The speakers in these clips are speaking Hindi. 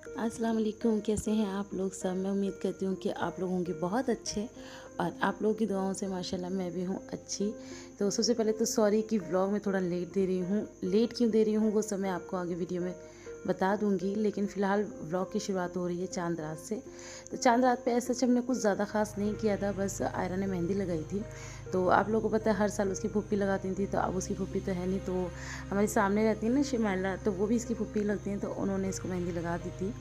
अस्सलाम वालेकुम। कैसे हैं आप लोग सब? मैं उम्मीद करती हूँ कि आप लोग होंगे बहुत अच्छे और आप लोगों की दुआओं से माशाल्लाह मैं भी हूँ अच्छी। तो सबसे पहले तो सॉरी कि व्लॉग में थोड़ा लेट दे रही हूँ। लेट क्यों दे रही हूँ वो सब मैं आपको आगे वीडियो में बता दूँगी, लेकिन फ़िलहाल व्लॉग की शुरुआत हो रही है चाँद रात से। तो चाँद रात पे ऐसा हमने कुछ ज़्यादा ख़ास नहीं किया था, बस आयरा ने मेहंदी लगाई थी। तो आप लोगों को पता है हर साल उसकी फूफी लगाती थी, तो अब उसकी फूफी तो है नहीं, तो हमारे सामने रहती है ना शिमाला, तो वो भी इसकी फूफी लगती हैं, तो उन्होंने इसको मेहंदी लगा दी थी।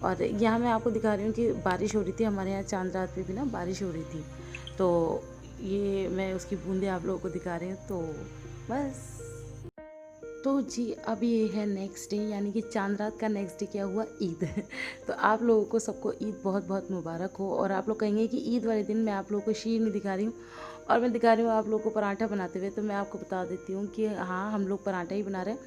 और यहाँ मैं आपको दिखा रही हूँ कि बारिश हो रही थी, हमारे यहाँ चाँद रात पे भी ना बारिश हो रही थी। तो ये मैं उसकी बूंदें आप लोगों को दिखा रही हूँ, तो बस। तो जी अब ये है नेक्स्ट डे, यानी कि चाँद रात का नेक्स्ट डे क्या हुआ, ईद। तो आप लोगों को सबको ईद बहुत बहुत मुबारक हो। और आप लोग कहेंगे कि ईद वाले दिन मैं आप लोगों को शीर नहीं दिखा रही हूँ और मैं दिखा रही हूँ आप लोगों को पराठा बनाते हुए। तो मैं आपको बता देती हूँ कि हाँ, हम लोग पराठा ही बना रहे हैं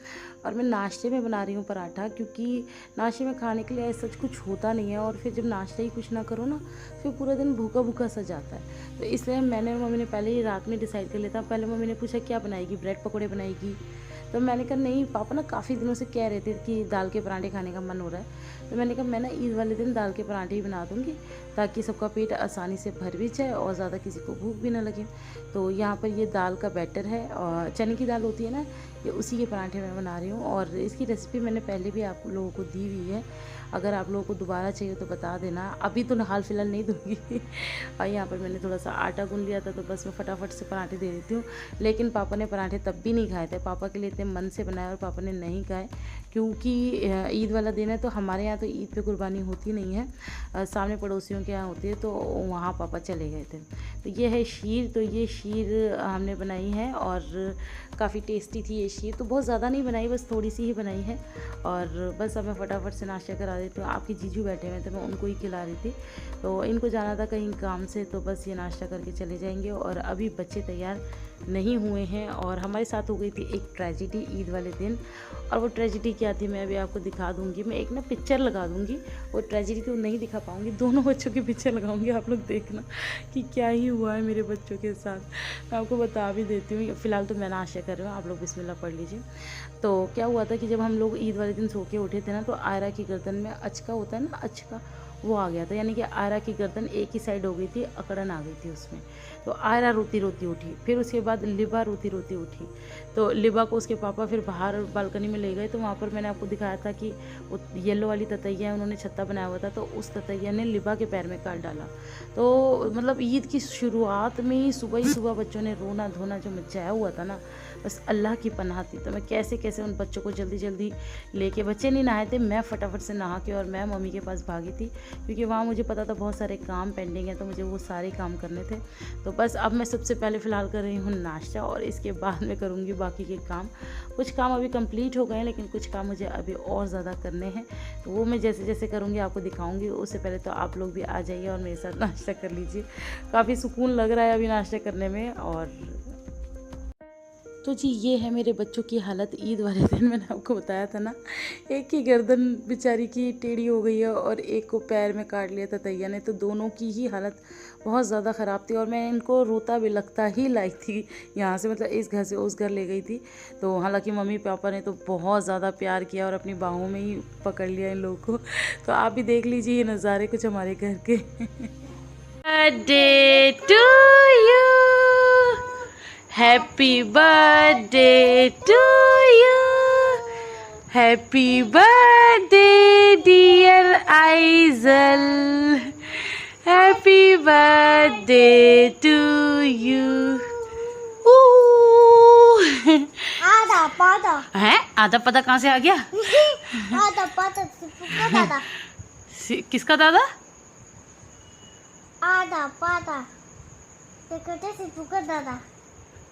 और मैं नाश्ते में बना रही हूँ पराठा, क्योंकि नाश्ते में खाने के लिए ऐसा कुछ होता नहीं है और फिर जब नाश्ता ही कुछ ना करो ना, फिर पूरा दिन भूखा भूखा सा जाता है। तो इसलिए मैंने और मम्मी ने पहले ही रात में डिसाइड कर लिया था। पहले मम्मी ने पूछा क्या बनाएगी, ब्रेड पकौड़े बनाएगी। तो मैंने कहा नहीं, पापा ना काफ़ी दिनों से कह रहे थे कि दाल के पराठे खाने का मन हो रहा है। तो मैंने कहा मैं ना ईद वाले दिन दाल के पराठे ही बना दूँगी, ताकि सबका पेट आसानी से भर भी जाए और ज़्यादा किसी को भूख भी ना लगे। तो यहाँ पर ये दाल का बैटर है और चने की दाल होती है ना, ये उसी के पराठे मैं बना रही हूँ। और इसकी रेसिपी मैंने पहले भी आप लोगों को दी हुई है, अगर आप लोगों को दोबारा चाहिए तो बता देना। अभी तो हाल फिलहाल नहीं दूँगी। और यहाँ पर मैंने थोड़ा सा आटा गूँध लिया था, तो बस मैं फटाफट से पराठे दे देती हूँ। लेकिन पापा ने पराठे तब भी नहीं खाए थे, पापा के लिए इतने मन से बनाए और पापा ने नहीं खाए, क्योंकि ईद वाला दिन है। तो हमारे यहाँ तो ईद पे कुर्बानी होती नहीं है, सामने पड़ोसियों के यहाँ होती है, तो वहाँ पापा चले गए थे। तो ये है शीर। तो ये शीर हमने बनाई है और काफ़ी टेस्टी थी ये शीर। तो बहुत ज़्यादा नहीं बनाई, बस थोड़ी सी ही बनाई है। और बस अब मैं फटाफट से नाश्ता करा देती हूँ। आपके जीजू बैठे हुए थे, मैं उनको ही खिला रही थी। तो इनको जाना था कहीं काम से, तो बस ये नाश्ता करके चले जाएंगे। और अभी बच्चे तैयार नहीं हुए हैं और हमारे साथ हो गई थी एक ट्रेजिडी ईद वाले दिन। और वो ट्रेजिडी क्या थी मैं अभी आपको दिखा दूँगी। मैं एक ना पिक्चर लगा दूँगी, वो ट्रेजिडी तो नहीं दिखा पाऊँगी, दोनों बच्चों की पिक्चर लगाऊँगी, आप लोग देखना कि क्या ही हुआ है मेरे बच्चों के साथ। मैं आपको बता भी देती हूँ। फ़िलहाल तो मैं नाश्ता कर रही हूँ, आप लोग बिस्मिल्लाह पढ़ लीजिए। तो क्या हुआ था कि जब हम लोग ईद वाले दिन सो के उठे थे ना, तो आयरा की गर्दन में अचका होता है ना, अचका, वो आ गया था। यानी कि आयरा की गर्दन एक ही साइड हो गई थी, अकड़न आ गई थी उसमें। तो आयरा रोती रोती उठी, फिर उसके बाद लिबा रोती रोती उठी। तो लिबा को उसके पापा फिर बाहर बालकनी में ले गए। तो वहाँ पर मैंने आपको दिखाया था कि वो येलो वाली ततैया है, उन्होंने छत्ता बनाया हुआ था, तो उस ततैया ने लिबा के पैर में काट डाला। तो मतलब ईद की शुरुआत में ही सुबह बच्चों ने रोना धोना जो मचाया हुआ था ना, बस अल्लाह की पनाह थी। तो मैं कैसे कैसे उन बच्चों को जल्दी जल्दी लेके, बच्चे नहीं नहाए थे, मैं फटाफट से नहा के और मैं मम्मी के पास भागी थी, क्योंकि वहाँ मुझे पता था बहुत सारे काम पेंडिंग है, तो मुझे वो सारे काम करने थे। तो बस अब मैं सबसे पहले फ़िलहाल कर रही हूँ नाश्ता और इसके बाद मैं करूँगी बाकी के काम। कुछ काम अभी कंप्लीट हो गए हैं, लेकिन कुछ काम मुझे अभी और ज़्यादा करने हैं, तो वो मैं जैसे जैसे करूँगी आपको दिखाऊँगी। उससे पहले तो आप लोग भी आ जाइए और मेरे साथ नाश्ता कर लीजिए। काफ़ी सुकून लग रहा है अभी नाश्ता करने में। और तो जी ये है मेरे बच्चों की हालत ईद वाले दिन। मैंने आपको बताया था ना, एक की गर्दन बेचारी की टेढ़ी हो गई है और एक को पैर में काट लिया था तैया ने। तो दोनों की ही हालत बहुत ज़्यादा ख़राब थी और मैं इनको रोता बिलखता ही लाई थी यहाँ से, मतलब इस घर से उस घर ले गई थी। तो हालांकि मम्मी पापा ने तो बहुत ज़्यादा प्यार किया और अपनी बाहों में ही पकड़ लिया इन लोगों को। तो आप भी देख लीजिए ये नज़ारे कुछ हमारे घर के। Birthday to you, happy birthday to you, happy birthday dear Aizal, happy birthday to you. आधा पादा है आधा पता कहाँ से आ गया? आधा पादा दादा, किसका दादा? आधा पादा दादा।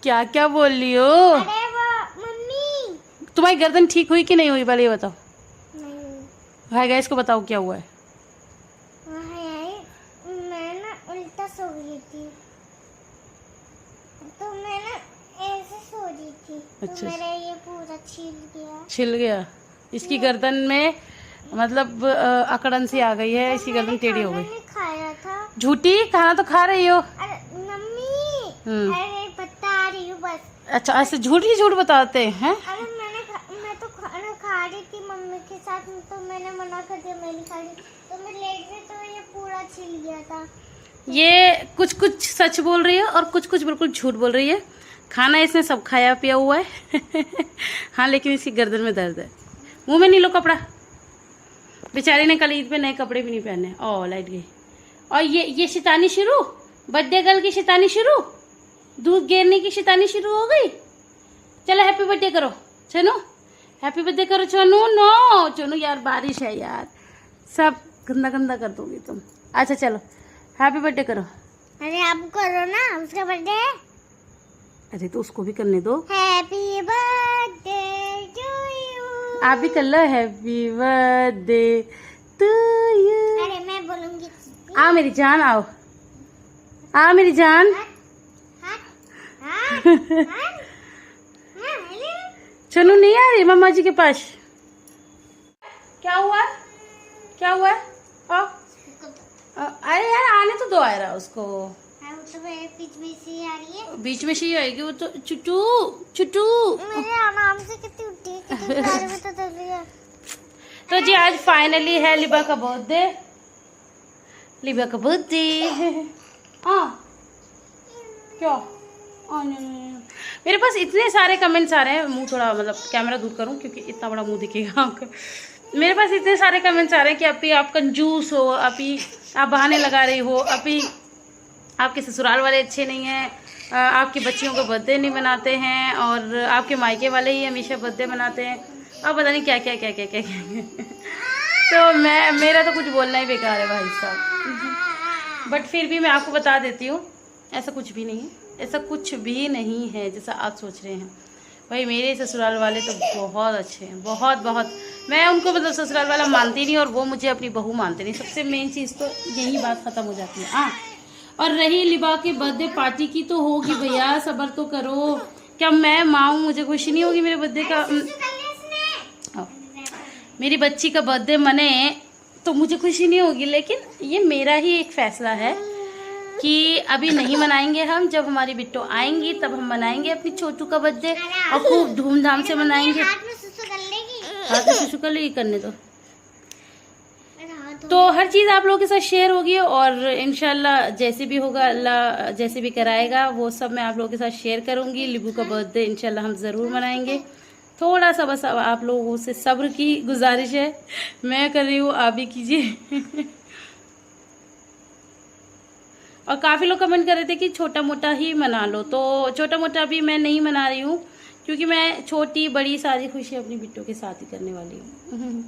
क्या क्या बोल रही हो? अरे वो मम्मी तुम्हारी गर्दन ठीक हुई कि नहीं हुई, पहले ये बताओ। नहीं, भाई गाइस को बताओ क्या हुआ है। मैं ना उल्टा सो रही थी, तो मैं ना ऐसे सो रही थी, अच्छा, तो मेरा ये पूरा छिल गया। इसकी गर्दन में मतलब अकड़न सी आ गई है, इसकी गर्दन टेढ़ी हो गई। खाया था। झूठी, खाना तो खा रही हो। अरे मम्मी, अरे बता रही हूँ बस। अच्छा, ऐसे झूठ ही झूठ बताते हैं? अरे मैं तो खाना खा खा रही थी मम्मी के साथ, तो मैंने मना कर दिया, मैं नहीं खा रही। तो मैं लेट गई तो ये पूरा छिल गया था। ये कुछ कुछ सच बोल रही है और कुछ कुछ बिल्कुल झूठ बोल रही है। खाना इसने सब खाया पिया हुआ है हाँ, लेकिन इसकी गर्दन में दर्द है। मुंह में नहीं लो कपड़ा। बेचारी ने कल ईद पे नए कपड़े भी नहीं पहने। ओ लाइट गई। और ये शैतानी शुरू, बर्थडे गर्ल की शैतानी शुरू, दूध गिरने की शैतानी शुरू हो गई। चलो हैप्पी बर्थडे करो चनो, हैप्पी बर्थडे करो चनो। नो चनो यार, बारिश है यार, सब गंदा गंदा कर दोगी तुम। अच्छा चलो हैप्पी बर्थडे करो। अरे आप करो ना, उसका बर्थडे है। अरे तो उसको भी करने दो। Happy birthday to you. आप भी कर लो हैप्पी बर्थडे टू यू। अरे मैं बोलूंगी। आओ मेरी जान, आओ आओ मेरी जान। चलो नहीं आ रही मम्मा जी के पास। क्या हुआ, क्या हुआ? अरे यार आने तो दो, आ रहा उसको। तो बीच में से आ रही है। बीच में से आएगी वो तो। चुटू चुटू मेरे आराम से कितनी उठी है, कितनी प्यारी में तो चल रही है। तो जी आज फाइनली है लिबा का बर्थडे, लिबा का बर्थडे। हाँ क्या? मेरे पास इतने सारे कमेंट्स आ रहे हैं, मुंह थोड़ा मतलब कैमरा दूर करूं क्योंकि इतना बड़ा मुंह दिखेगा आपको। मेरे पास इतने सारे कमेंट्स आ रहे हैं कि अभी आप कंजूस हो, अभी आप बहाने लगा रही हो, अभी आपके ससुराल वाले अच्छे नहीं हैं, आपकी बच्चियों को बर्थडे नहीं मनाते हैं और आपके मायके वाले ही हमेशा बर्थडे मनाते हैं, अब पता नहीं क्या क्या क्या क्या क्या क्या तो मेरा तो कुछ बोलना ही बेकार है भाई साहब। बट फिर भी मैं आपको बता देती हूँ, ऐसा कुछ भी नहीं है, ऐसा कुछ भी नहीं है जैसा आप सोच रहे हैं। भाई मेरे ससुराल वाले तो बहुत अच्छे हैं, बहुत बहुत। मैं उनको मतलब ससुराल वाला मानती नहीं और वो मुझे अपनी बहू मानते नहीं। सबसे मेन चीज़ तो यही बात ख़त्म हो जाती है। हाँ, और रही लिबा के बर्थडे पार्टी की, तो होगी भैया, सब्र तो करो। क्या मैं माँ हूँ, मुझे खुशी नहीं होगी मेरे बर्थडे का? मेरी बच्ची का बर्थडे मने तो मुझे खुशी नहीं होगी, लेकिन ये मेरा ही एक फैसला है कि अभी नहीं मनाएंगे हम। जब हमारी बिट्टो आएंगी तब हम मनाएंगे अपनी छोटू का बर्थडे और खूब धूमधाम से मनाएंगे। हाथ में सुसु कर लेगी। हाथ में सुसु कर लेगी, करने दो। तो हर चीज़ आप लोगों के साथ शेयर होगी और इंशाल्लाह जैसे भी होगा, अल्लाह जैसे भी कराएगा वो सब मैं आप लोगों के साथ शेयर करूंगी। लिबू का बर्थडे इंशाल्लाह हम ज़रूर मनाएंगे। थोड़ा सा बस आप लोगों से सब्र की गुजारिश है, मैं कर रही हूँ, आप भी कीजिए। और काफ़ी लोग कमेंट कर रहे थे कि छोटा मोटा ही मना लो, तो छोटा मोटा अभी मैं नहीं मना रही हूँ क्योंकि मैं छोटी बड़ी सारी खुशी अपनी बिट्टो के साथ ही करने वाली हूँ।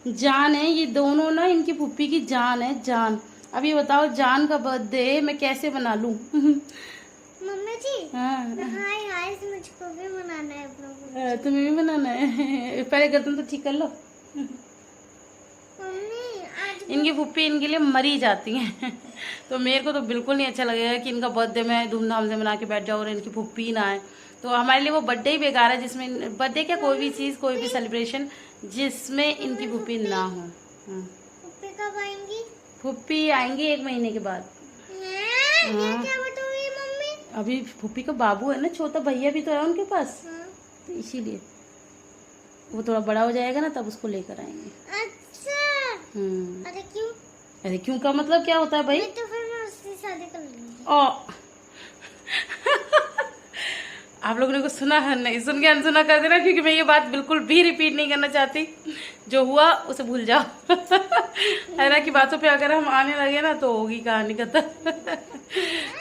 जान है ये दोनों ना, इनकी पुप्पी की जान है, जान। अब ये बताओ जान का बर्थडे मैं कैसे मना लूं? मम्मी जी। हाँ हाय हाय, मुझको भी मनाना है अपना। तुम्हें भी मनाना है? पहले गर्दन तो ठीक कर लो। मम्मी आज इनकी पुप्पी इनके लिए मरी जाती हैं तो मेरे को तो बिल्कुल नहीं अच्छा लगेगा कि इनका बर्थडे मैं धूमधाम से मना के बैठ जाऊँ और इनकी पुप्पी ना आए। तो हमारे लिए वो बर्थडे ही बेकार है जिसमें, बर्थडे क्या कोई भी चीज़ कोई भी सेलिब्रेशन जिसमें इनकी पुप्पी ना हो। पुप्पी कब आएंगी? पुप्पी आएंगी 1 महीने के बाद। ये क्या बताओगी मम्मी? अभी पुप्पी का बाबू है ना, छोटा भैया भी तो है उनके पास, तो इसीलिए वो थोड़ा बड़ा हो जाएगा ना तब उसको लेकर आएंगे। अच्छा। अरे क्यों? अरे क्यों का मतलब क्या होता है भाई? तो फिर मैं उससे शादी कर लूंगी। आप लोगों ने कुछ सुना है? नहीं, सुन के अनसुना कर देना क्योंकि मैं ये बात बिल्कुल भी रिपीट नहीं करना चाहती। जो हुआ उसे भूल जाओ। है की बातों पे अगर हम आने लगे ना तो होगी कहानी खत्म।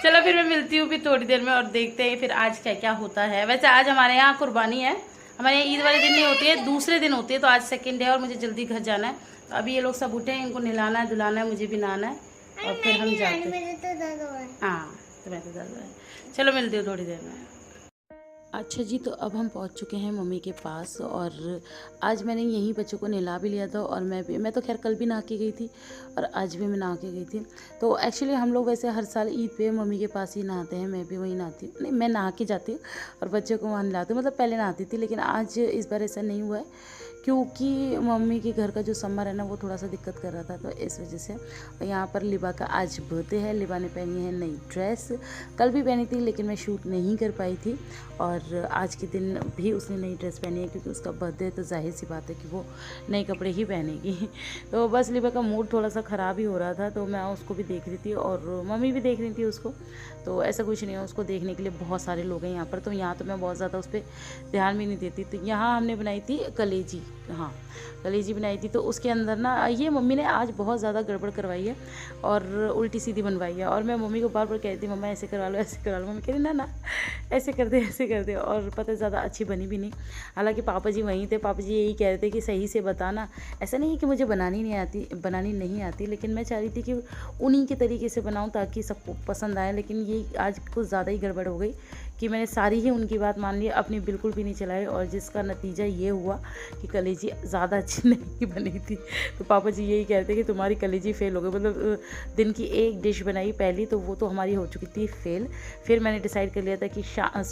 चलो फिर मैं मिलती हूँ फिर थोड़ी देर में और देखते हैं फिर आज क्या क्या होता है। वैसे आज हमारे यहाँ कुर्बानी है, हमारे यहाँ ईद वाले दिन नहीं होती है, दूसरे दिन होती है। तो आज सेकंड है और मुझे जल्दी घर जाना है। तो अभी ये लोग सब उठे हैं, इनको नहलाना है धुलाना है, मुझे भी नहाना है और फिर हम जाते हैं। हाँ तो मैं तो दर्द है। चलो मिलती हूँ थोड़ी देर में। अच्छा जी, तो अब हम पहुंच चुके हैं मम्मी के पास और आज मैंने यहीं बच्चों को नहला भी लिया था और मैं तो खैर कल भी नहा के गई थी और आज भी मैं नहा के गई थी। तो एक्चुअली हम लोग वैसे हर साल ईद पे मम्मी के पास ही नहाते हैं, मैं भी वहीं नहाती हूँ। नहीं, मैं नहा के जाती हूँ और बच्चों को वहाँ नहलाती हूँ, मतलब पहले नहाती थी, लेकिन आज इस बार ऐसा नहीं हुआ है क्योंकि मम्मी के घर का जो समर है ना वो थोड़ा सा दिक्कत कर रहा था, तो इस वजह से। और यहाँ पर लिबा का आज बर्थडे है। लिबा ने पहनी है नई ड्रेस, कल भी पहनी थी लेकिन मैं शूट नहीं कर पाई थी, और आज के दिन भी उसने नई ड्रेस पहनी है क्योंकि उसका बर्थडे है, तो जाहिर सी बात है कि वो नए कपड़े ही पहनेगी। तो बस लिबा का मूड थोड़ा सा ख़राब ही हो रहा था, तो मैं उसको भी देख रही थी और मम्मी भी देख रही थी उसको। तो ऐसा कुछ नहीं है, उसको देखने के लिए बहुत सारे लोग हैं यहाँ पर, तो यहाँ तो मैं बहुत ज़्यादा उस पर ध्यान भी नहीं देती। तो यहाँ हमने बनाई थी कलेजी, हाँ कलेजी बनाई थी। तो उसके अंदर ना ये मम्मी ने आज बहुत ज़्यादा गड़बड़ करवाई है और उल्टी सीधी बनवाई है, और मैं मम्मी को बार बार कह रही थी मम्मा ऐसे करवा लो, ऐसे करवा लो। मम्मी कह रही ना ऐसे कर दे, ऐसे कर दे, और पता ज़्यादा अच्छी बनी भी नहीं। हालांकि पापा जी वहीं थे, पापा जी यही कह रहे थे कि सही से बताना। ऐसा नहीं है कि मुझे बनानी नहीं आती, लेकिन मैं चाह रही थी कि उन्हीं के तरीके से बनाऊँ ताकि सबको पसंद आए। लेकिन ये आज कुछ ज़्यादा ही गड़बड़ हो गई कि मैंने सारी ही उनकी बात मान ली, अपनी बिल्कुल भी नहीं चलाई, और जिसका नतीजा ये हुआ कि कलेजी ज़्यादा अच्छी नहीं बनी थी। तो पापा जी यही कहते कि तुम्हारी कलेजी फेल हो गई, मतलब दिन की एक डिश बनाई पहली, तो वो तो हमारी हो चुकी थी फेल। फिर मैंने डिसाइड कर लिया था कि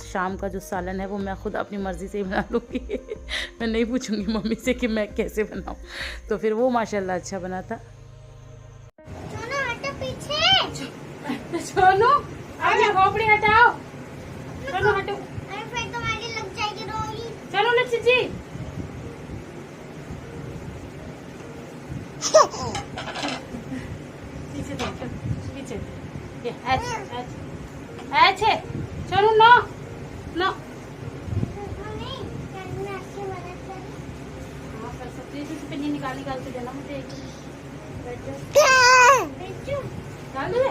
शाम का जो सालन है वो मैं खुद अपनी मर्ज़ी से ही बना लूँगी। मैं नहीं पूछूंगी मम्मी से कि मैं कैसे बनाऊँ। तो फिर वो माशाल्लाह अच्छा बना था। चलो खोपड़ी हटाओ, चलो हटो, अरे फिर तुम्हारी लग जाएगी रोगी। चलो लक्ष्य जी। पीछे दो, चल पीछे, ये ऐसे चलो नो नो। नहीं करना अच्छी मदद कर। हाँ कर सकती है, पिन्नी निकाल के देना मुझे। बेचू डाल दे।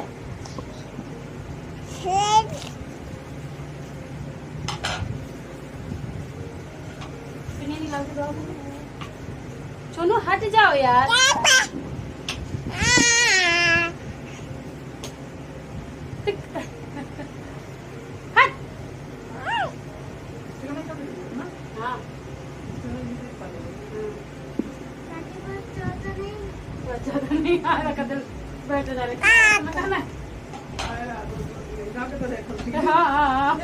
पिन्नी निकाल के दो। सोनू हट जाओ यार। हट। हाँ ज़्यादा नहीं आ रहा, कदल बैठ जा रहे। हाँ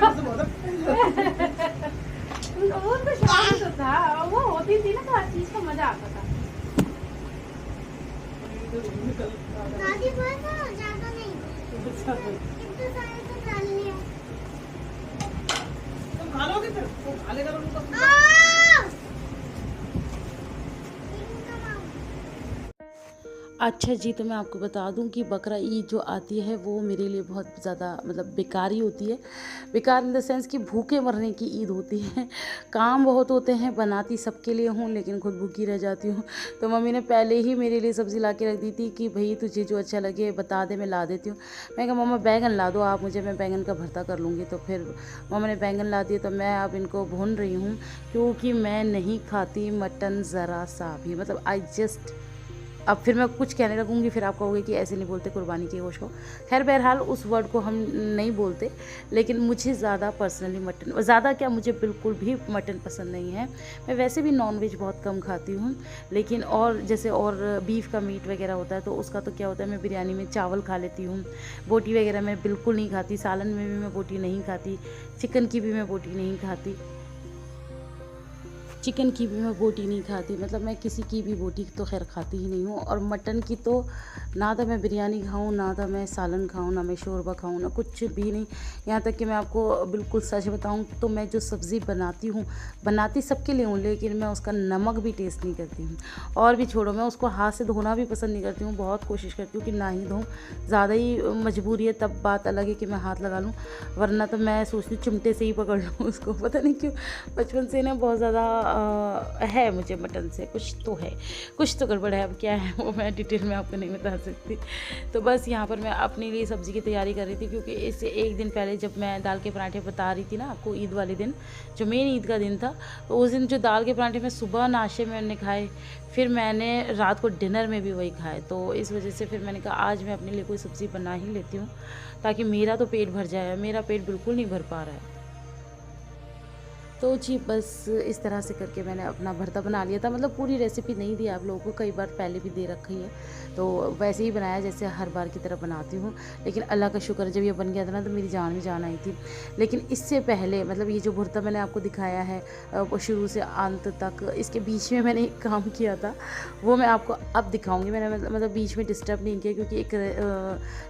वो तो शाम तो था, वो होती थी ना तो हर चीज का मजा आता था। दादी बोल तो ज्यादा नहीं, इतने सारे तो डाल लिया। तुम खा लोगे फिर? वो खा लेगा तो अच्छा जी, तो मैं आपको बता दूं कि बकरा ईद जो आती है वो मेरे लिए बहुत ज़्यादा मतलब बेकार ही होती है। बेकार इन द सेंस कि भूखे मरने की ईद होती है। काम बहुत होते हैं, बनाती सबके लिए हूँ लेकिन खुद भूखी रह जाती हूँ। तो मम्मी ने पहले ही मेरे लिए सब्ज़ी ला के रख दी थी कि भाई तुझे जो अच्छा लगे बता दे, मैं ला देती हूँ। मैं कहा मम्मा बैंगन ला दो आप मुझे, मैं बैंगन का भरता कर लूँगी। तो फिर मम्मा ने बैंगन ला दिए, तो मैं अब इनको भून रही हूँ क्योंकि मैं नहीं खाती मटन ज़रा सा भी, मतलब आई जस्ट। अब फिर मैं कुछ कहने लगूँगी फिर आप कहोगे कि ऐसे नहीं बोलते कुर्बानी के गोश्त को। खैर बहरहाल उस वर्ड को हम नहीं बोलते, लेकिन मुझे ज़्यादा पर्सनली मटन, ज़्यादा क्या मुझे बिल्कुल भी मटन पसंद नहीं है। मैं वैसे भी नॉनवेज बहुत कम खाती हूँ, लेकिन और जैसे और बीफ का मीट वगैरह होता है तो उसका तो क्या होता है, मैं बिरयानी में चावल खा लेती हूँ। बोटी वगैरह मैं बिल्कुल नहीं खाती, सालन में भी मैं बोटी नहीं खाती, चिकन की भी मैं बोटी नहीं खाती, चिकन की भी मैं बोटी नहीं खाती, मतलब मैं किसी की भी बोटी तो खैर खाती ही नहीं हूँ। और मटन की तो ना तो मैं बिरयानी खाऊँ, ना तो मैं सालन खाऊँ, ना मैं शोरबा खाऊँ, ना कुछ भी नहीं। यहाँ तक कि मैं आपको बिल्कुल सच बताऊँ तो मैं जो सब्ज़ी बनाती हूँ, बनाती सबके लिए हूँ, लेकिन मैं उसका नमक भी टेस्ट नहीं करती हूँ। और भी छोड़ो, मैं उसको हाथ से धोना भी पसंद नहीं करती हूँ, बहुत कोशिश करती हूँ कि ना ही धोऊँ। ज़्यादा ही मजबूरी है तब बात अलग है कि मैं हाथ लगा लूँ, वरना तो मैं सोचती हूँ चिमटे से ही पकड़ लूँ उसको। पता नहीं क्यों बचपन से ना बहुत ज़्यादा है मुझे मटन से कुछ तो है, कुछ तो गड़बड़ है। अब क्या है वो मैं डिटेल में आपको नहीं बता सकती। तो बस यहाँ पर मैं अपने लिए सब्ज़ी की तैयारी कर रही थी, क्योंकि इससे एक दिन पहले जब मैं दाल के पराठे बता रही थी ना आपको, ईद वाले दिन जो मेन ईद का दिन था, तो उस दिन जो दाल के पराठे मैं सुबह नाश्ते में मैंने खाए, फिर मैंने रात को डिनर में भी वही खाए। तो इस वजह से फिर मैंने कहा आज मैं अपने लिए कोई सब्ज़ी बना ही लेती हूँ ताकि मेरा तो पेट भर जाए। मेरा पेट बिल्कुल नहीं भर पा रहा है। तो जी बस इस तरह से करके मैंने अपना भरता बना लिया था। मतलब पूरी रेसिपी नहीं दी आप लोगों को, कई बार पहले भी दे रखी है, तो वैसे ही बनाया जैसे हर बार की तरह बनाती हूँ। लेकिन अल्लाह का शुक्र है जब ये बन गया था ना तो मेरी जान में जान आई थी। लेकिन इससे पहले मतलब ये जो भरता मैंने आपको दिखाया है वो शुरू से अंत तक, इसके बीच में मैंने एक काम किया था वो मैं आपको अब दिखाऊँगी। मैंने मतलब बीच में डिस्टर्ब नहीं किया क्योंकि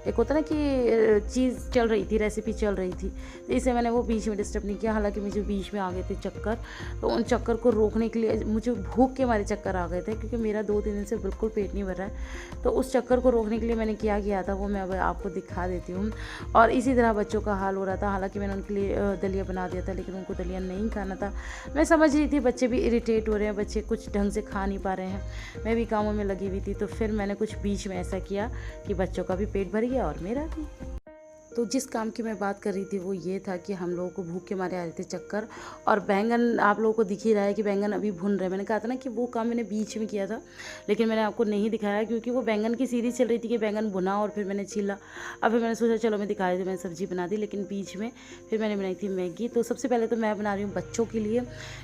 एक होता ना कि चीज़ चल रही थी, रेसिपी चल रही थी, तो इसे मैंने वो बीच में डिस्टर्ब नहीं किया। हालाँकि मुझे बीच में आ गए थे चक्कर, तो उन चक्कर को रोकने के लिए मुझे भूख के मारे चक्कर आ गए थे क्योंकि मेरा 2-3 दिन से बिल्कुल पेट नहीं भर रहा है। तो उस चक्कर को रोकने के लिए मैंने क्या किया था वो मैं अब आपको दिखा देती हूँ। और इसी तरह बच्चों का हाल हो रहा था। हालांकि मैंने उनके लिए दलिया बना दिया था लेकिन उनको दलिया नहीं खाना था। मैं समझ रही थी बच्चे भी इरिटेट हो रहे हैं, बच्चे कुछ ढंग से खा नहीं पा रहे हैं, मैं भी कामों में लगी हुई थी। तो फिर मैंने कुछ बीच में ऐसा किया कि बच्चों का भी पेट भर गया और मेरा भी। तो जिस काम की मैं बात कर रही थी वो ये था कि हम लोगों को भूख के मारे आ रहे थे चक्कर, और बैंगन आप लोगों को दिख ही रहा है कि बैंगन अभी भुन रहे हैं। मैंने कहा था ना कि वो काम मैंने बीच में किया था लेकिन मैंने आपको नहीं दिखाया क्योंकि वो बैंगन की सीरीज़ चल रही थी कि बैंगन भुना और फिर मैंने छीला। अब फिर मैंने सोचा चलो मैं दिखा दी, मैंने सब्ज़ी बना दी। लेकिन बीच में फिर मैंने बनाई थी मैगी। तो सबसे पहले तो मैं बना रही हूँ बच्चों के लिए,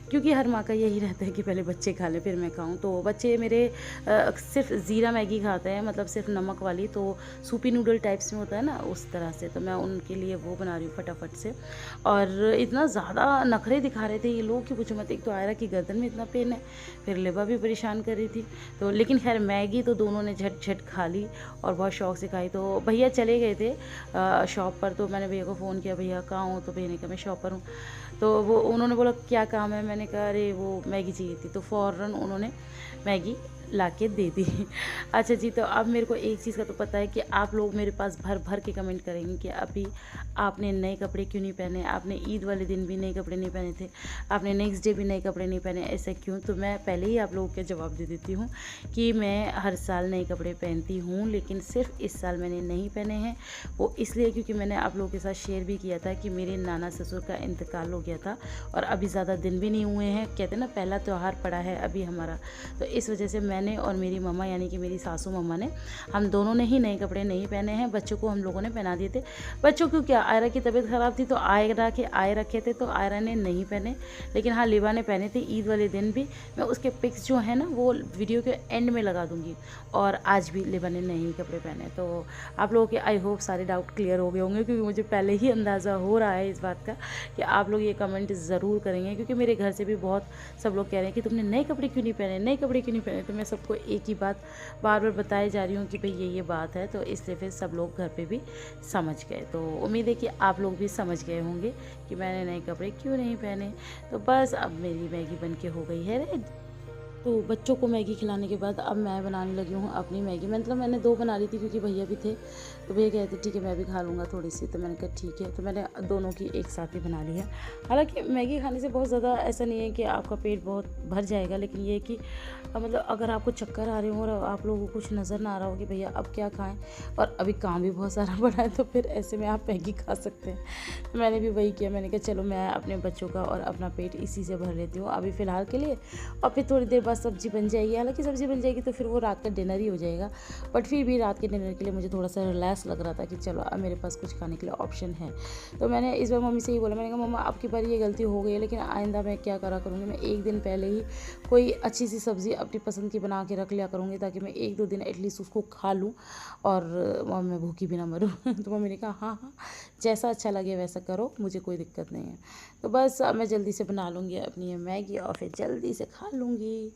क्योंकि हर माँ का यही रहता है कि पहले बच्चे खा लें फिर मैं खाऊँ। तो बच्चे मेरे सिर्फ ज़ीरा मैगी खाते हैं, मतलब सिर्फ नमक वाली, तो सूपी नूडल टाइप्स में होता है ना उस तरह से। तो मैं उनके लिए वो बना रही हूँ फटाफट से। और इतना ज़्यादा नखरे दिखा रहे थे ये लोग कि पूछो मत। एक तो आयरा की गर्दन में इतना पेन है, फिर लिबा भी परेशान कर रही थी। तो लेकिन खैर मैगी तो दोनों ने झट झट खा ली और बहुत शौक से खाई। तो भैया चले गए थे शॉप पर, तो मैंने भैया को फ़ोन किया, भैया कहाँ हो? तो भैया ने कहा मैं शॉप पर हूँ। तो वो उन्होंने बोला क्या काम है? मैंने कहा अरे वो मैगी चाहिए थी, तो फ़ौरन उन्होंने मैगी ला के दे दी। अच्छा जी, तो अब मेरे को एक चीज़ का तो पता है कि आप लोग मेरे पास भर भर के कमेंट करेंगे कि अभी आपने नए कपड़े क्यों नहीं पहने, आपने ईद वाले दिन भी नए कपड़े नहीं पहने थे, आपने नेक्स्ट डे भी नए कपड़े नहीं पहने, ऐसा क्यों? तो मैं पहले ही आप लोगों के जवाब दे देती हूँ कि मैं हर साल नए कपड़े पहनती हूँ, लेकिन सिर्फ इस साल मैंने नहीं पहने हैं। वो इसलिए क्योंकि मैंने आप लोगों के साथ शेयर भी किया था कि मेरे नाना ससुर का इंतकाल हो गया था और अभी ज़्यादा दिन भी नहीं हुए हैं। कहते हैं ना पहला त्यौहार पड़ा है अभी हमारा, तो इस वजह से मैंने और मेरी मम्मा यानी कि मेरी सासू मम्मा ने, हम दोनों ने ही नए कपड़े नहीं पहने हैं। बच्चों को हम लोगों ने पहना दिए थे। बच्चों को क्या, आयरा की तबीयत ख़राब थी तो आयरा के आए रखे थे, तो आयरा ने नहीं पहने, लेकिन हाँ लिबा ने पहने थे ईद वाले दिन भी। मैं उसके पिक्स जो है ना वो वीडियो के एंड में लगा दूँगी। और आज भी लिबा ने नए कपड़े पहने। तो आप लोगों के आई होप सारे डाउट क्लियर हो गए होंगे, क्योंकि मुझे पहले ही अंदाज़ा हो रहा है इस बात का कि आप लोग ये कमेंट ज़रूर करेंगे, क्योंकि मेरे घर से भी बहुत सब लोग कह रहे हैं कि तुमने नए कपड़े क्यों नहीं पहने, नए कपड़े क्यों नहीं पहने। तो मैं सबको एक ही बात बार बार बताए जा रही हूँ कि भाई ये बात है, तो इसलिए फिर सब लोग घर पे भी समझ गए। तो उम्मीद है कि आप लोग भी समझ गए होंगे कि मैंने नए कपड़े क्यों नहीं पहने। तो बस अब मेरी मैगी बन के हो गई है रेडी। तो बच्चों को मैगी खिलाने के बाद अब मैं बनाने लगी हूँ अपनी मैगी। मतलब मैंने 2 बना ली थी क्योंकि भैया भी थे, तो भैया कहते ठीक है मैं भी खा लूँगा थोड़ी सी, तो मैंने कहा ठीक है। तो मैंने दोनों की एक साथ ही बना ली है। हालांकि मैगी खाने से बहुत ज़्यादा ऐसा नहीं है कि आपका पेट बहुत भर जाएगा, लेकिन ये है कि मतलब अगर आपको चक्कर आ रहे हो और आप लोगों को कुछ नज़र ना आ रहा हो कि भैया अब क्या खाएँ, और अभी काम भी बहुत सारा बड़ा है, तो फिर ऐसे में आप मैगी खा सकते हैं। तो मैंने भी वही किया। मैंने कहा चलो मैं अपने बच्चों का और अपना पेट इसी से भर लेती हूँ अभी फ़िलहाल के लिए, और फिर थोड़ी देर बाद सब्ज़ी बन जाएगी। हालांकि सब्ज़ी बन जाएगी तो फिर वो रात का डिनर ही हो जाएगा, बट फिर भी रात के डिनर के लिए मुझे थोड़ा सा रिलैक्स लग रहा था कि चलो अब मेरे पास कुछ खाने के लिए ऑप्शन है। तो मैंने इस बार मम्मी से ही बोला, मैंने कहा मम्मा आपकी बार ये गलती हो गई है, लेकिन आइंदा मैं क्या करा करूँगी, मैं एक दिन पहले ही कोई अच्छी सी सब्ज़ी अपनी पसंद की बना के रख लिया करूँगी, ताकि मैं 1-2 दिन एटलीस्ट उसको खा लूँ और मैं भूखी भी ना मरूँ। तो मम्मी ने कहा हाँ हाँ जैसा अच्छा लगे वैसा करो, मुझे कोई दिक्कत नहीं है। तो बस अब मैं जल्दी से बना लूँगी अपनी ये मैगी और फिर जल्दी से खा लूँगी।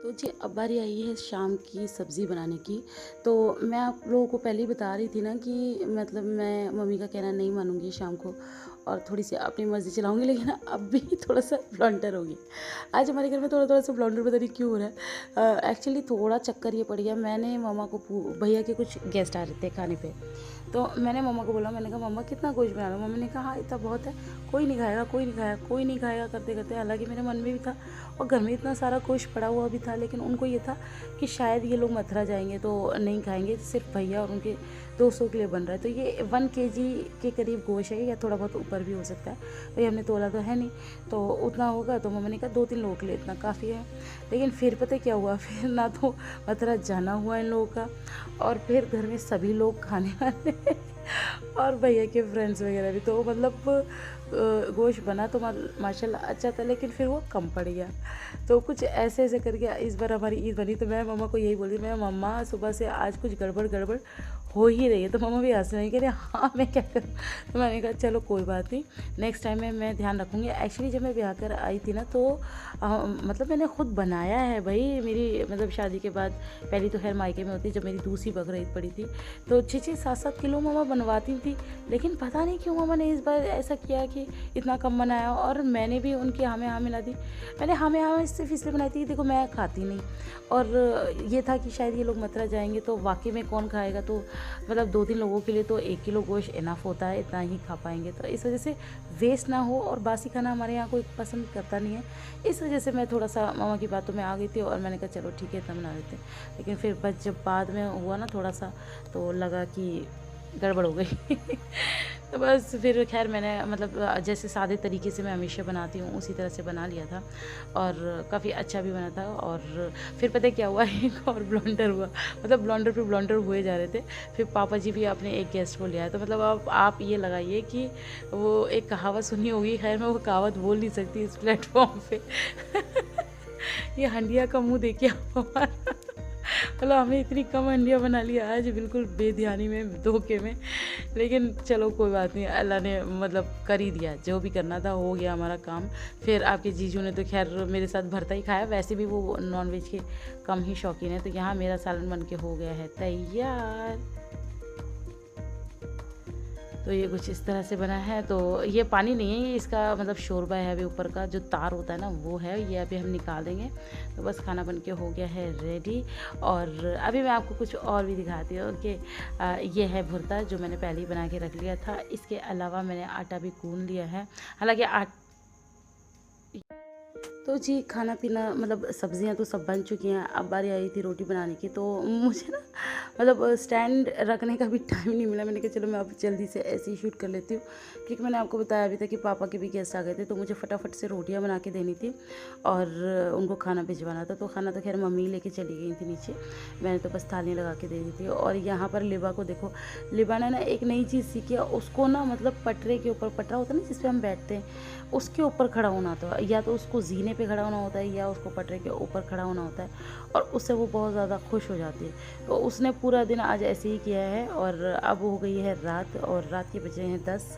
तो जी अब बारी आई है शाम की सब्ज़ी बनाने की। तो मैं आप लोगों को पहले ही बता रही थी ना कि मतलब मैं मम्मी का कहना नहीं मानूंगी शाम को और थोड़ी सी अपनी मर्ज़ी चलाऊंगी, लेकिन अब भी थोड़ा सा ब्लंडर हो गया। आज हमारे घर में थोड़ा सा ब्लंडर पता नहीं क्यों हो रहा है। एक्चुअली थोड़ा चक्कर ये पड़ गया। मैंने मम्मा को भैया के कुछ गेस्ट आ रहे थे खाने पे, तो मैंने मम्मा को बोला, मैंने कहा मम्मा कितना गोश्त बना लो। मम्मी ने कहा हाँ इतना बहुत है, कोई नहीं खाएगा कोई नहीं खाएगा कोई नहीं खाएगा करते करते, हालांकि मेरे मन में भी था और घर में इतना सारा गोश्त पड़ा हुआ भी था, लेकिन उनको ये था कि शायद ये लोग मथुरा जाएंगे तो नहीं खाएंगे, सिर्फ भैया और उनके दोस्तों के लिए बन रहा है। तो ये 1 kg के करीब गोश्त है, या थोड़ा बहुत ऊपर भी हो सकता है, तो ये हमने तोला तो है नहीं, तो उतना होगा। तो मम्मा ने कहा 2-3 लोगों के लिए इतना काफ़ी है। लेकिन फिर पता क्या हुआ, फिर ना तो मथुरा जाना हुआ इन लोगों का, और फिर घर में सभी लोग खाने वाले और भैया के फ्रेंड्स वगैरह भी। तो मतलब गोश्त बना तो माशाल्लाह अच्छा था, लेकिन फिर वो कम पड़ गया। तो कुछ ऐसे ऐसे करके इस बार हमारी ईद बनी। तो मैं मम्मा को यही बोली, मैं मम्मा सुबह से आज कुछ गड़बड़ गड़बड़ हो ही रही है। तो मम्मा भी हंस रही कह रही हाँ मैं क्या करूँ। तो मैंने कहा चलो कोई बात नहीं, नेक्स्ट टाइम में मैं ध्यान रखूँगी। एक्चुअली जब मैं ब्याह कर आई थी ना तो मतलब मैंने खुद बनाया है भाई। मेरी मतलब शादी के बाद पहली तो खैर मायके में होती, जब मेरी दूसरी बकरीद पड़ी थी तो 6-7 किलो मम्मा बनवाती थी। लेकिन पता नहीं क्यों मम्मा ने इस बार ऐसा किया कि इतना कम बनाया। और मैंने भी उनकी हाँ मिला दी। मैंने हाँ सिर्फ इसलिए बनाई थी कि देखो मैं खाती नहीं, और ये था कि शायद ये लोग मथुरा जाएंगे तो वाकई में कौन खाएगा। तो मतलब 2-3 लोगों के लिए तो 1 किलो गोश्त इनफ होता है, इतना ही खा पाएंगे। तो इस वजह से वेस्ट ना हो, और बासी खाना हमारे यहाँ कोई पसंद करता नहीं है। इस वजह से मैं थोड़ा सा मामा की बातों में आ गई थी, और मैंने कहा चलो ठीक है इतना बना लेते हैं। लेकिन फिर बस जब बाद में हुआ ना थोड़ा सा, तो लगा कि गड़बड़ हो गई। तो बस फिर खैर मैंने मतलब जैसे सादे तरीके से मैं हमेशा बनाती हूँ उसी तरह से बना लिया था, और काफ़ी अच्छा भी बना था। और फिर पता है क्या हुआ, एक और ब्लंडर हुआ। मतलब ब्लंडर पे ब्लंडर हुए जा रहे थे। फिर पापा जी भी अपने एक गेस्ट को ले आए। तो मतलब अब आप ये लगाइए कि वो एक कहावत सुनी होगी, खैर मैं वो कहावत बोल नहीं सकती इस प्लेटफॉर्म पे। ये हंडिया का मुँह देखिए आप हमारा। मतलब हमें इतनी कम हंडिया बना लिया आज, बिल्कुल बेध्यानी में, धोखे में। लेकिन चलो कोई बात नहीं, अल्लाह ने मतलब कर ही दिया, जो भी करना था हो गया हमारा काम। फिर आपके जीजू ने तो खैर मेरे साथ भरता ही खाया, वैसे भी वो नॉनवेज के कम ही शौकीन है। तो यहाँ मेरा सालन बन के हो गया है तैयार। तो ये कुछ इस तरह से बना है। तो ये पानी नहीं है, ये इसका मतलब शोरबा है। अभी ऊपर का जो तार होता है ना वो है, ये अभी हम निकाल देंगे। तो बस खाना बन के हो गया है रेडी। और अभी मैं आपको कुछ और भी दिखाती हूँ कि ये है भुर्ता जो मैंने पहले ही बना के रख लिया था। इसके अलावा मैंने आटा भी गूंद लिया है। हालांकि तो जी खाना पीना मतलब सब्जियां तो सब बन चुकी हैं। अब बारी आई थी रोटी बनाने की, तो मुझे ना मतलब स्टैंड रखने का भी टाइम नहीं मिला। मैंने कहा चलो मैं अब जल्दी से ऐसे ही शूट कर लेती हूँ, क्योंकि मैंने आपको बताया अभी तक कि पापा के भी गेस्ट आ गए थे। तो मुझे फटाफट से रोटियां बना के देनी थी और उनको खाना भिजवाना था। तो खाना तो खैर मम्मी लेके चली गई थी नीचे, मैंने तो बस थाली लगा के दे दी थी। और यहाँ पर लिबा को देखो, लिबा ने ना एक नई चीज़ सीखी है। उसको ना मतलब पटरे के ऊपर, पटरा होता है ना जिस पर हम बैठते हैं, उसके ऊपर खड़ा होना होता है। या तो उसको जीने पे खड़ा होना होता है, या उसको पटरे के ऊपर खड़ा होना होता है, और उससे वो बहुत ज़्यादा खुश हो जाती है। तो उसने पूरा दिन आज ऐसे ही किया है। और अब हो गई है रात, और रात के बजे हैं 10,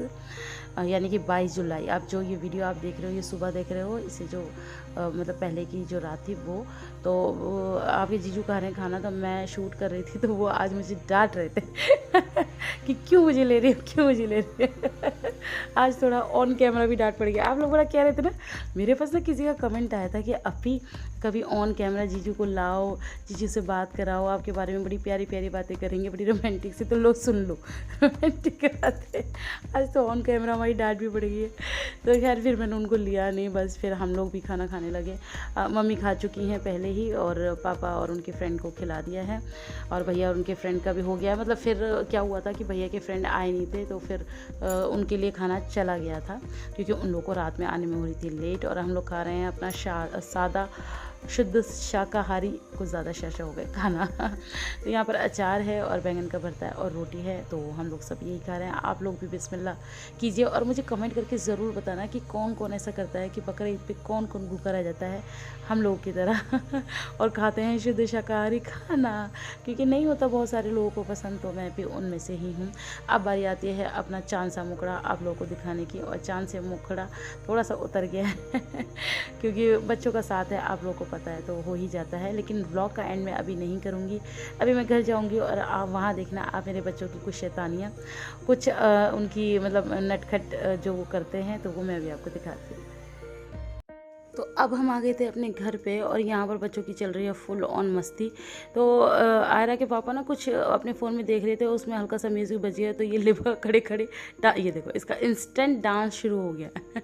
यानी कि 22 जुलाई। आप जो ये वीडियो आप देख रहे हो, ये सुबह देख रहे हो, इसे जो मतलब पहले की जो रात थी वो। तो आपके जीजू खा रहे हैं खाना, तो मैं शूट कर रही थी। तो वो आज मुझे डांट रहे थे कि क्यों मुझे ले रही हो, क्यों मुझे ले रही हो। आज थोड़ा ऑन कैमरा भी डांट पड़ गया। आप लोग बड़ा कह रहे थे ना, मेरे पास ना किसी का कमेंट आया था कि अभी कभी ऑन कैमरा जीजू को लाओ, जीजू से बात कराओ, आपके बारे में बड़ी प्यारी प्यारी बातें करेंगे, बड़ी रोमांटिक से। तो लो सुन लो, रोमांटिक बातें। आज तो ऑन कैमरा हमारी डांट भी पड़ गई है। तो खैर फिर मैंने उनको लिया नहीं, बस फिर हम लोग भी खाना खाने लगे। मम्मी खा चुकी हैं पहले ही, और पापा और उनके फ्रेंड को खिला दिया है, और भैया और उनके फ्रेंड का भी हो गया। मतलब फिर क्या हुआ था कि भैया के फ्रेंड आए नहीं थे, तो फिर उनके लिए खाना चला गया था, क्योंकि उन लोगों को रात में आने में हो रही थी लेट। और हम लोग खा रहे हैं अपना सादा शुद्ध शाकाहारी, कुछ ज़्यादा शाशा हो गए खाना। तो यहाँ पर अचार है और बैंगन का भरता है और रोटी है। तो हम लोग सब यही खा रहे हैं। आप लोग भी बिस्मिल्लाह कीजिए, और मुझे कमेंट करके ज़रूर बताना कि कौन कौन ऐसा करता है कि बकरीद पे कौन कौन भूखा रह जाता है हम लोगों की तरह और खाते हैं शुद्ध शाकाहारी खाना, क्योंकि नहीं होता बहुत सारे लोगों को पसंद। तो मैं भी उनमें से ही हूँ। अब बारी आती है अपना चांद सा मुखड़ा आप लोगों को दिखाने की, और चांद से मुखड़ा थोड़ा सा उतर गया है क्योंकि बच्चों का साथ है, आप लोगों को पता है, तो हो ही जाता है। लेकिन ब्लॉग का एंड में अभी नहीं करूँगी। अभी मैं घर जाऊँगी और आप वहाँ देखना आप मेरे बच्चों की कुछ शैतानियाँ, कुछ उनकी मतलब नटखट जो वो करते हैं, तो वो मैं अभी आपको दिखाती हूँ। तो अब हम आ गए थे अपने घर पे, और यहाँ पर बच्चों की चल रही है फुल ऑन मस्ती। तो आयरा के पापा ना कुछ अपने फ़ोन में देख रहे थे, उसमें हल्का सा म्यूज़िक बज गया। तो ये लिबा खड़े खड़े ये देखो इसका इंस्टेंट डांस शुरू हो गया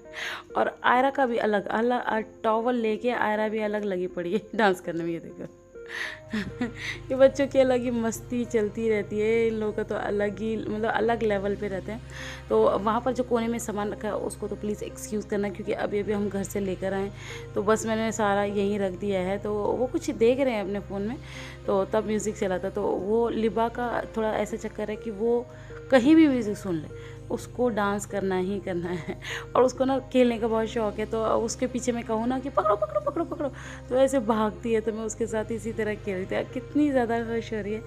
और आयरा का भी अलग अलग टॉवल लेके आयरा भी अलग लगी पड़ी है डांस करने में। ये देखो ये बच्चों की अलग ही मस्ती चलती रहती है। इन लोगों का तो अलग ही मतलब अलग लेवल पे रहते हैं। तो वहाँ पर जो कोने में सामान रखा है उसको तो प्लीज़ एक्सक्यूज़ करना, क्योंकि अभी अभी हम घर से लेकर आए, तो बस मैंने सारा यहीं रख दिया है। तो वो कुछ देख रहे हैं अपने फ़ोन में, तो तब म्यूज़िक चला था। तो वो लिबा का थोड़ा ऐसा चक्कर है कि वो कहीं भी म्यूज़िक सुन ले, उसको डांस करना ही करना है। और उसको ना खेलने का बहुत शौक़ है, तो उसके पीछे मैं कहूँ ना कि पकड़ो पकड़ो पकड़ो पकड़ो, तो ऐसे भागती है, तो मैं उसके साथ इसी तरह खेलती हूँ। कितनी ज़्यादा खुश हो रही है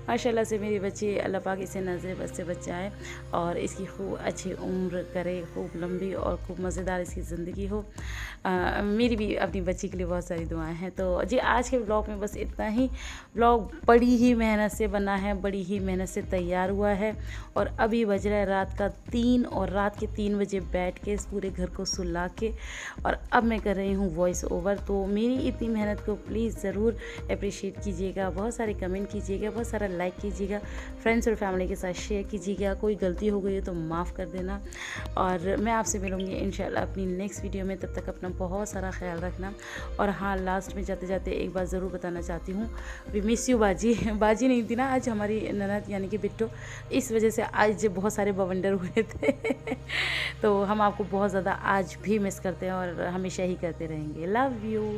माशाल्लाह से मेरी बच्ची। अल्लाह पाक इसे नज़र बस से बचाए और इसकी खूब अच्छी उम्र करे, खूब लंबी और खूब मज़ेदार इसकी ज़िंदगी हो। मेरी भी अपनी बच्ची के लिए बहुत सारी दुआएं हैं। तो जी आज के ब्लॉग में बस इतना ही। ब्लॉग बड़ी ही मेहनत से बना है, बड़ी ही मेहनत से तैयार हुआ है और अभी बज रहा है रात का 3 और रात के 3 बजे बैठ के इस पूरे घर को सुला के और अब मैं कर रही हूँ वॉइस ओवर। तो मेरी इतनी मेहनत को प्लीज़ ज़रूर अप्रिशिएट कीजिएगा, बहुत सारे कमेंट कीजिएगा, बहुत सारा लाइक कीजिएगा, फ्रेंड्स और फैमिली के साथ शेयर कीजिएगा। कोई गलती हो गई है तो माफ़ कर देना और मैं आपसे मिलूँगी इंशाल्लाह अपनी नेक्स्ट वीडियो में। तब तक अपना बहुत सारा ख्याल रखना। और हाँ, लास्ट में जाते जाते एक बात ज़रूर बताना चाहती हूँ, वी मिस यू बाजी। बाजी नहीं थी ना आज हमारी ननद यानी कि बिट्टो, इस वजह से आज बहुत सारे बवंडर हुए थे। तो हम आपको बहुत ज़्यादा आज भी मिस करते हैं और हमेशा ही करते रहेंगे। Love you.